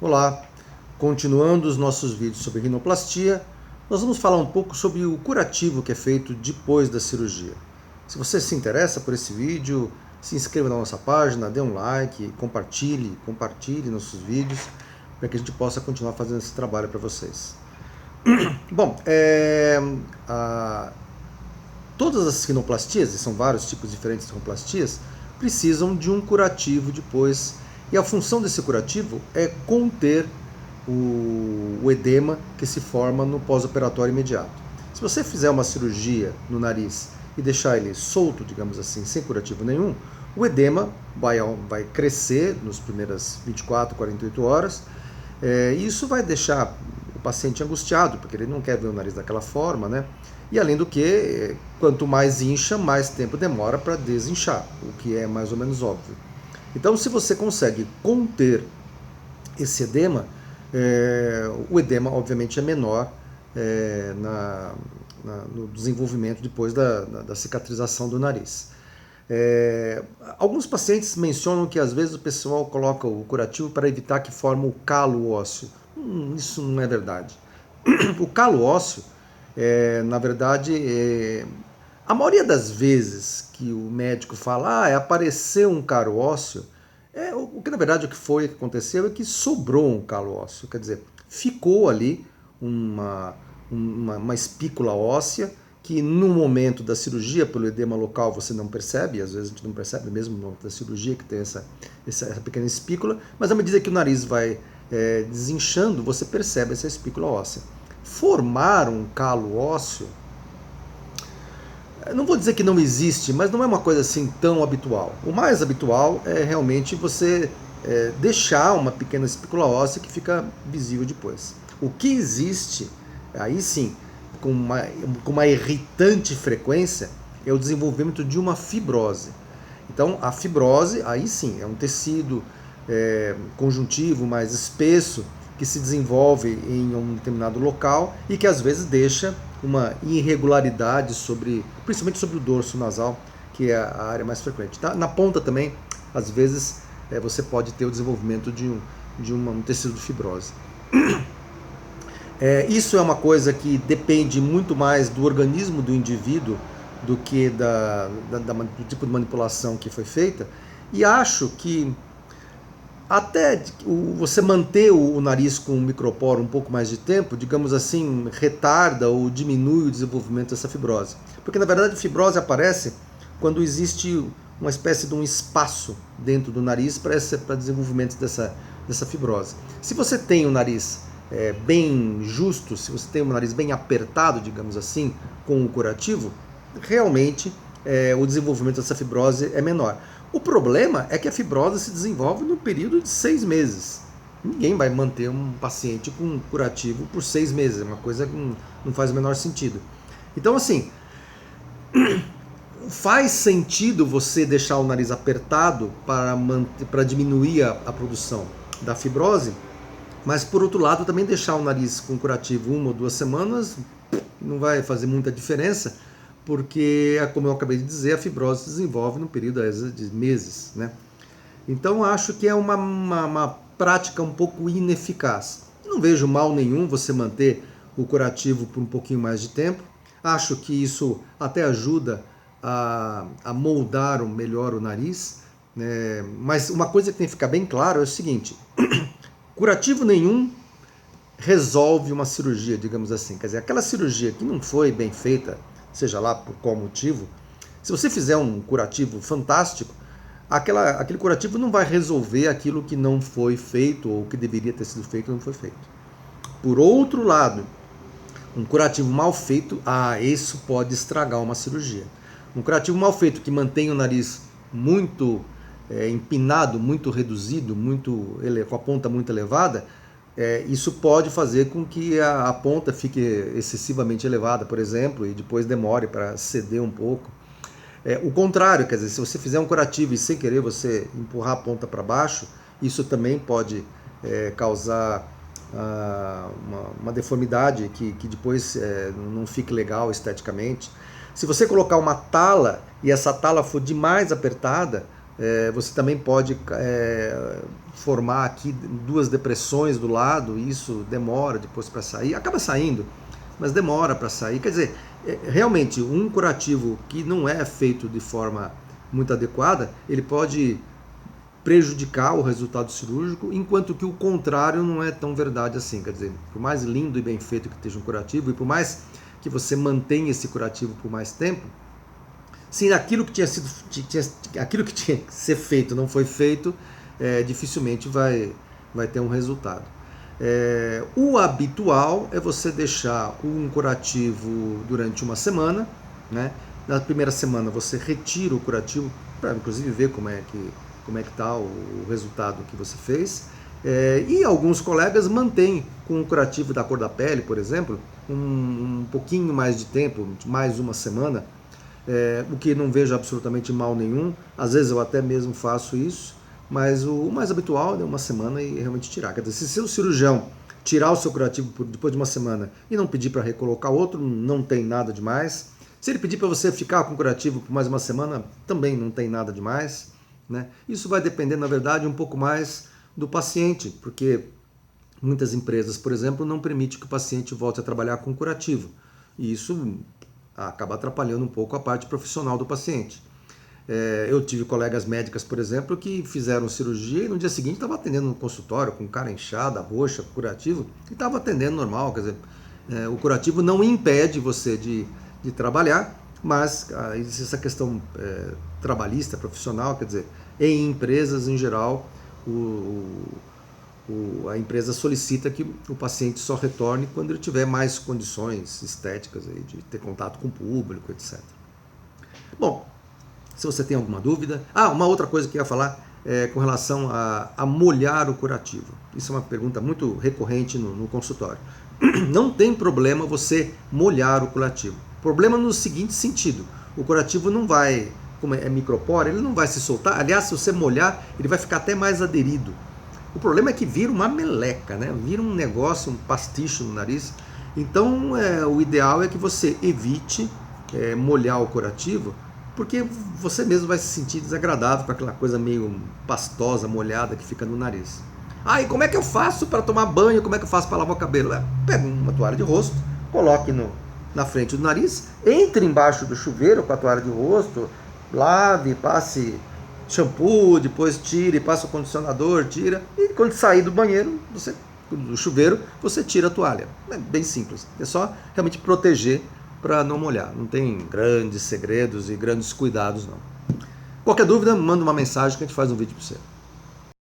Olá, continuando os nossos vídeos sobre rinoplastia, nós vamos falar um pouco sobre o curativo que é feito depois da cirurgia. Se você se interessa por esse vídeo, se inscreva na nossa página, dê um like, compartilhe nossos vídeos, para que a gente possa continuar fazendo esse trabalho para vocês. Bom, todas as rinoplastias, e são vários tipos diferentes de rinoplastias, precisam de um curativo depois. E a função desse curativo é conter o edema que se forma no pós-operatório imediato. Se você fizer uma cirurgia no nariz e deixar ele solto, digamos assim, sem curativo nenhum, o edema vai crescer nas primeiras 24, 48 horas, e isso vai deixar o paciente angustiado, porque ele não quer ver o nariz daquela forma, né? E além do que, quanto mais incha, mais tempo demora para desinchar, o que é mais ou menos óbvio. Então, se você consegue conter esse edema, o edema obviamente é menor no desenvolvimento depois da cicatrização do nariz. Alguns pacientes mencionam que às vezes o pessoal coloca o curativo para evitar que forme o calo ósseo. Isso não é verdade. O calo ósseo, na verdade, a maioria das vezes que o médico fala, apareceu um calo ósseo, o que na verdade o que aconteceu é que sobrou um calo ósseo, quer dizer, ficou ali uma espícula óssea que no momento da cirurgia, pelo edema local, você não percebe, às vezes a gente não percebe mesmo no momento da cirurgia que tem essa pequena espícula, mas à medida que o nariz vai desinchando, você percebe essa espícula óssea. Formar um calo ósseo, não vou dizer que não existe, mas não é uma coisa assim tão habitual. O mais habitual é realmente você deixar uma pequena espícula óssea que fica visível depois. O que existe, aí sim, com uma irritante frequência, é o desenvolvimento de uma fibrose. Então, a fibrose, aí sim, é um tecido conjuntivo mais espesso que se desenvolve em um determinado local e que às vezes deixa uma irregularidade principalmente sobre o dorso nasal, que é a área mais frequente. Na ponta também, às vezes, você pode ter o desenvolvimento de um tecido de fibrose. Isso é uma coisa que depende muito mais do organismo do indivíduo do que do tipo de manipulação que foi feita, e acho que até você manter o nariz com o microporo um pouco mais de tempo, digamos assim, retarda ou diminui o desenvolvimento dessa fibrose. Porque na verdade a fibrose aparece quando existe uma espécie de um espaço dentro do nariz para desenvolvimento dessa fibrose. Se você tem o nariz bem justo, se você tem o nariz bem apertado, digamos assim, com o curativo, realmente o desenvolvimento dessa fibrose é menor. O problema é que a fibrose se desenvolve no período de 6 meses. Ninguém vai manter um paciente com um curativo por 6 meses, é uma coisa que não faz o menor sentido. Então, assim, faz sentido você deixar o nariz apertado para diminuir a produção da fibrose, mas por outro lado também deixar o nariz com curativo 1 ou 2 semanas não vai fazer muita diferença, porque, como eu acabei de dizer, a fibrose se desenvolve no período de meses, né? Então acho que é uma prática um pouco ineficaz. Não vejo mal nenhum você manter o curativo por um pouquinho mais de tempo. Acho que isso até ajuda a moldar melhor o nariz, né? Mas uma coisa que tem que ficar bem claro é o seguinte: curativo nenhum resolve uma cirurgia, digamos assim. Quer dizer, aquela cirurgia que não foi bem feita, seja lá por qual motivo, se você fizer um curativo fantástico, aquele curativo não vai resolver aquilo que não foi feito ou que deveria ter sido feito e não foi feito. Por outro lado, um curativo mal feito, isso pode estragar uma cirurgia. Um curativo mal feito que mantém o nariz muito empinado, muito reduzido, com a ponta muito elevada, isso pode fazer com que a ponta fique excessivamente elevada, por exemplo, e depois demore para ceder um pouco. O contrário, quer dizer, se você fizer um curativo e sem querer você empurrar a ponta para baixo, isso também pode causar uma deformidade que depois não fique legal esteticamente. Se você colocar uma tala e essa tala for demais apertada, Você também pode formar aqui 2 depressões do lado, e isso demora depois para sair. Acaba saindo, mas demora para sair. Quer dizer, realmente, um curativo que não é feito de forma muito adequada, ele pode prejudicar o resultado cirúrgico, enquanto que o contrário não é tão verdade assim. Quer dizer, por mais lindo e bem feito que esteja um curativo, e por mais que você mantenha esse curativo por mais tempo, se aquilo que tinha que ser feito não foi feito, dificilmente vai ter um resultado. O habitual é você deixar um curativo durante uma semana, né? Na primeira semana você retira o curativo para inclusive ver como é que está o resultado que você fez. E alguns colegas mantêm com o curativo da cor da pele, por exemplo, um pouquinho mais de tempo, mais uma semana, o que não vejo absolutamente mal nenhum. Às vezes eu até mesmo faço isso, mas o mais habitual é uma semana e realmente tirar. Quer dizer, se seu cirurgião tirar o seu curativo depois de uma semana e não pedir para recolocar outro, não tem nada demais. Se ele pedir para você ficar com o curativo por mais uma semana, também não tem nada demais, né? Isso vai depender, na verdade, um pouco mais do paciente, porque muitas empresas, por exemplo, não permitem que o paciente volte a trabalhar com curativo. E isso acaba atrapalhando um pouco a parte profissional do paciente. Eu tive colegas médicas, por exemplo, que fizeram cirurgia e no dia seguinte estava atendendo no consultório com cara inchada, roxa, curativo, e estava atendendo normal. Quer dizer, o curativo não impede você de trabalhar, mas existe essa questão trabalhista, profissional, quer dizer, em empresas em geral, a empresa solicita que o paciente só retorne quando ele tiver mais condições estéticas aí, de ter contato com o público, etc. Bom, se você tem alguma dúvida... uma outra coisa que eu ia falar com relação a molhar o curativo. Isso é uma pergunta muito recorrente no consultório. Não tem problema você molhar o curativo. Problema no seguinte sentido: o curativo não vai, como é microporo, ele não vai se soltar. Aliás, se você molhar, ele vai ficar até mais aderido. O problema é que vira uma meleca, né? Vira um negócio, um pasticho no nariz. Então, o ideal é que você evite molhar o curativo, porque você mesmo vai se sentir desagradável com aquela coisa meio pastosa, molhada que fica no nariz. E como é que eu faço para tomar banho? Como é que eu faço para lavar o cabelo? Pega uma toalha de rosto, coloque na frente do nariz, entre embaixo do chuveiro com a toalha de rosto, lave, passe shampoo, depois tire, passa o condicionador, tira, e quando sair do banheiro, do chuveiro, você tira a toalha. É bem simples, é só realmente proteger para não molhar. Não tem grandes segredos e grandes cuidados, não. Qualquer dúvida, manda uma mensagem que a gente faz um vídeo para você.